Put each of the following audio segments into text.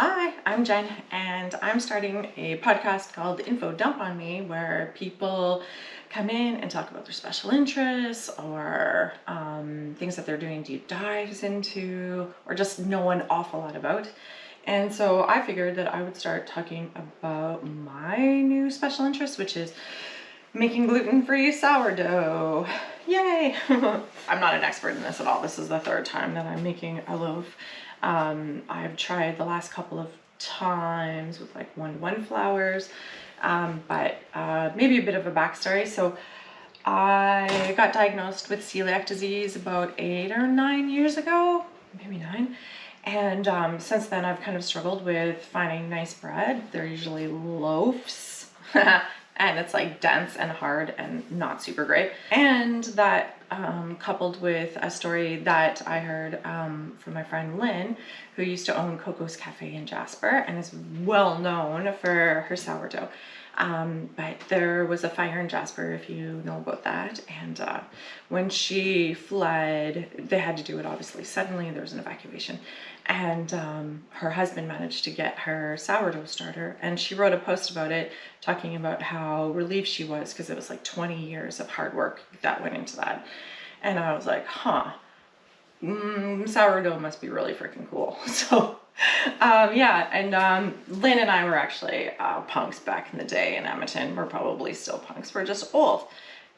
Hi, I'm Jen, and I'm starting a podcast called Info Dump on Me, where people come in and talk about their special interests or things that they're doing deep dives into, or just know an awful lot about. And so I figured that I would start talking about my new special interest, which is making gluten-free sourdough. Yay! I'm not an expert in this at all. This is the third time that I'm making a loaf. I've tried the last couple of times with like 1-to-1 flours, but maybe a bit of a backstory. So I got diagnosed with celiac disease about 8 or 9 years ago, maybe 9. And since then I've kind of struggled with finding nice bread. They're usually loaves. And it's like dense and hard and not super great. And that coupled with a story that I heard from my friend Lynn, who used to own Coco's Cafe in Jasper and is well known for her sourdough. But there was a fire in Jasper, if you know about that. And when she fled, they had to do it obviously suddenly. There was an evacuation. And her husband managed to get her sourdough starter. And she wrote a post about it, talking about how relieved she was because it was like 20 years of hard work that went into that. And I was like, sourdough must be really freaking cool. So yeah, and Lynn and I were actually punks back in the day in Edmonton. We're probably still punks. We're just old.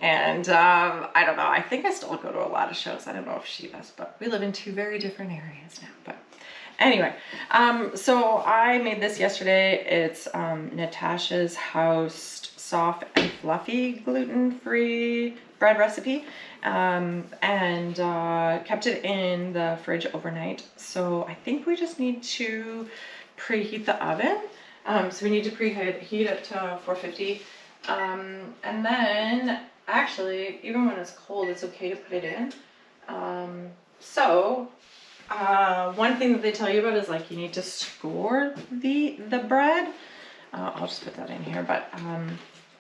And I don't know, I think I still go to a lot of shows. I don't know if she does, but we live in two very different areas now. But anyway, so I made this yesterday. It's Natasha's House Soft and Fluffy gluten-free bread recipe, and kept it in the fridge overnight. So I think we just need to preheat the oven. So we need to preheat it to 450. And then actually, even when it's cold, it's okay to put it in. One thing that they tell you about is like you need to score the bread. I'll just put that in here, but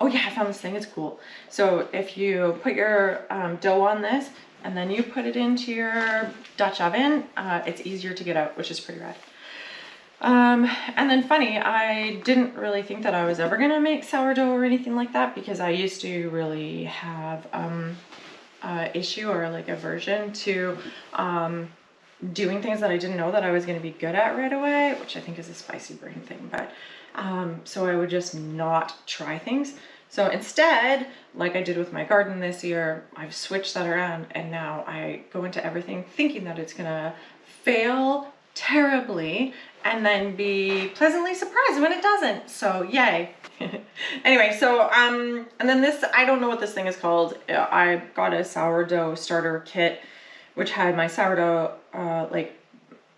oh yeah, I found this thing. It's cool. So if you put your dough on this and then you put it into your Dutch oven, it's easier to get out, which is pretty rad. And then funny, I didn't really think that I was ever gonna make sourdough or anything like that, because I used to really have issue or like aversion to doing things that I didn't know that I was going to be good at right away, which I think is a spicy brain thing. But so I would just not try things. So instead, like I did with my garden this year, I've switched that around, and now I go into everything thinking that it's gonna fail terribly and then be pleasantly surprised when it doesn't. So yay. Anyway, so and then this, I don't know what this thing is called. I got a sourdough starter kit, which had my sourdough, like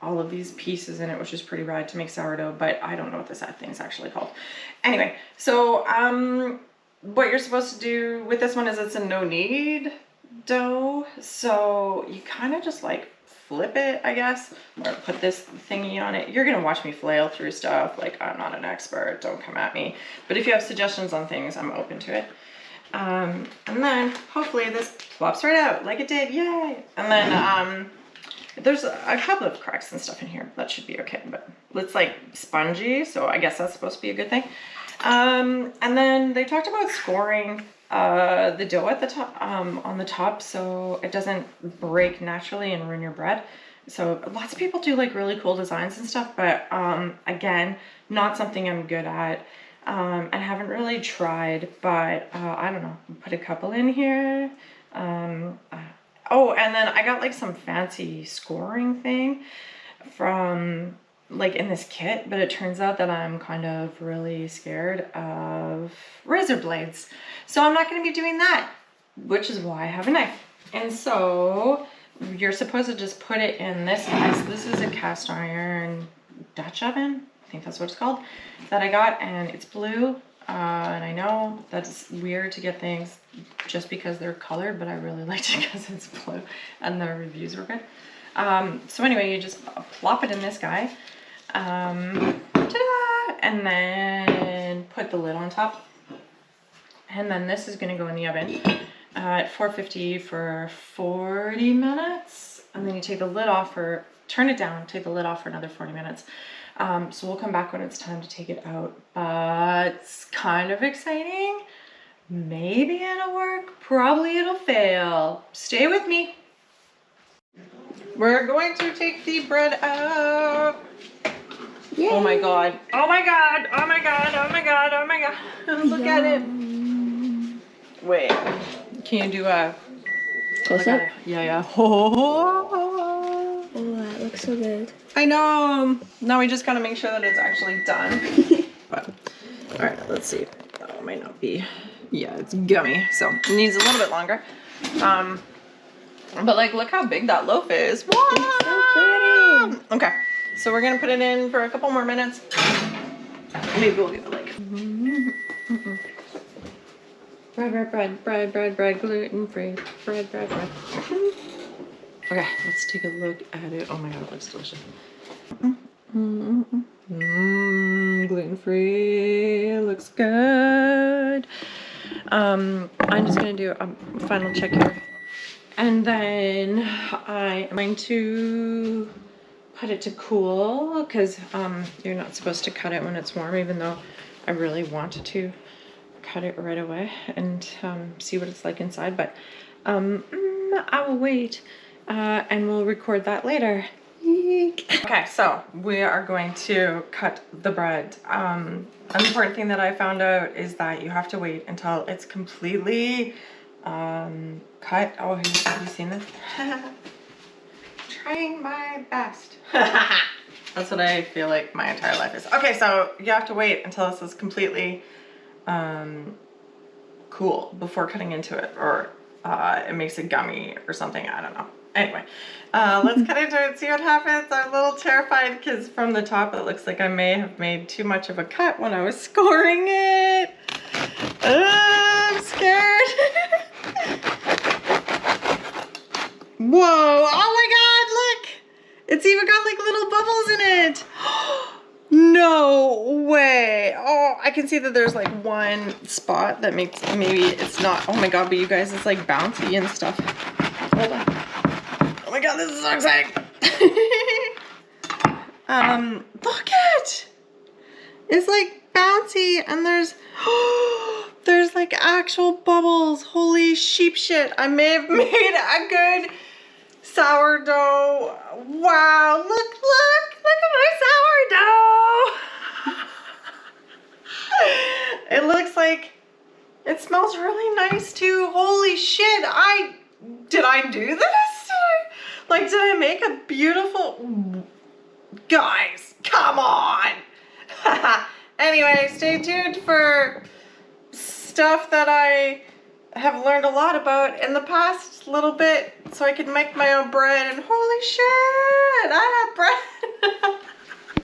all of these pieces in it, which is pretty rad to make sourdough, but I don't know what this thing is actually called. Anyway, so what you're supposed to do with this one is it's a no-knead dough. So you kind of just like flip it, I guess, or put this thingy on it. You're gonna watch me flail through stuff. Like, I'm not an expert, don't come at me. But if you have suggestions on things, I'm open to it. And then hopefully this plops right out like it did, yay! And then there's a couple of cracks and stuff in here. That should be okay, but it's like spongy, so I guess that's supposed to be a good thing. And then they talked about scoring the dough at the top, on the top, so it doesn't break naturally and ruin your bread. So lots of people do like really cool designs and stuff, but again, not something I'm good at. And haven't really tried, but I don't know, put a couple in here. Oh, and then I got like some fancy scoring thing from like in this kit, but it turns out that I'm kind of really scared of razor blades. So I'm not going to be doing that, which is why I have a knife. And so you're supposed to just put it in this guy. So this is a cast iron Dutch oven. I think that's what it's called, that I got, and it's blue. And I know that's weird to get things just because they're colored, but I really liked it because it's blue and the reviews were good. So anyway, you just plop it in this guy, ta-da! And then put the lid on top. And then this is gonna go in the oven at 450 for 40 minutes. And then you take the lid off for turn it down, take the lid off for another 40 minutes. So we'll come back when it's time to take it out, but it's kind of exciting. Maybe it'll work, probably it'll fail. Stay with me. We're going to take the bread out. Yay. Oh my God. Oh my God. Oh my God. Oh my God. Oh my God. Look at it. Wait. Can you do a close up? Yeah. Oh, that looks so good. I know. Now we just gotta make sure that it's actually done. But, all right, let's see. Oh, it might not be. Yeah, it's gummy, so it needs a little bit longer. But like, look how big that loaf is. Wow. It's so pretty. Okay, so we're gonna put it in for a couple more minutes. Maybe we'll get like. Bread, gluten-free. Bread. Okay, let's take a look at it. Oh my God, it looks delicious. Gluten-free, it looks good. I'm just gonna do a final check here. And then I am going to put it to cool because you're not supposed to cut it when it's warm, even though I really wanted to cut it right away and see what it's like inside. But I will wait and we'll record that later. Okay, so we are going to cut the bread. An important thing that I found out is that you have to wait until it's completely cut. Oh, have you seen this? Trying my best. That's what I feel like my entire life is. Okay, so you have to wait until this is completely cool before cutting into it, or it makes it gummy or something. I don't know. Anyway, let's cut into it, see what happens. I'm a little terrified because from the top it looks like I may have made too much of a cut when I was scoring it. I'm scared. Whoa, oh my God, look. It's even got like little bubbles in it. No way. Oh, I can see that there's like one spot that makes, maybe it's not, oh my God, but you guys, it's like bouncy and stuff. Hold on. Oh my God, this is so exciting. Look it. It's like bouncy and there's like actual bubbles. Holy sheep shit. I may have made a good sourdough. Wow, look at my sourdough. It looks like, it smells really nice too. Holy shit, did I do this? Did I make a beautiful, guys, come on. Anyway, stay tuned for stuff that I have learned a lot about in the past little bit so I can make my own bread, and holy shit, I have bread.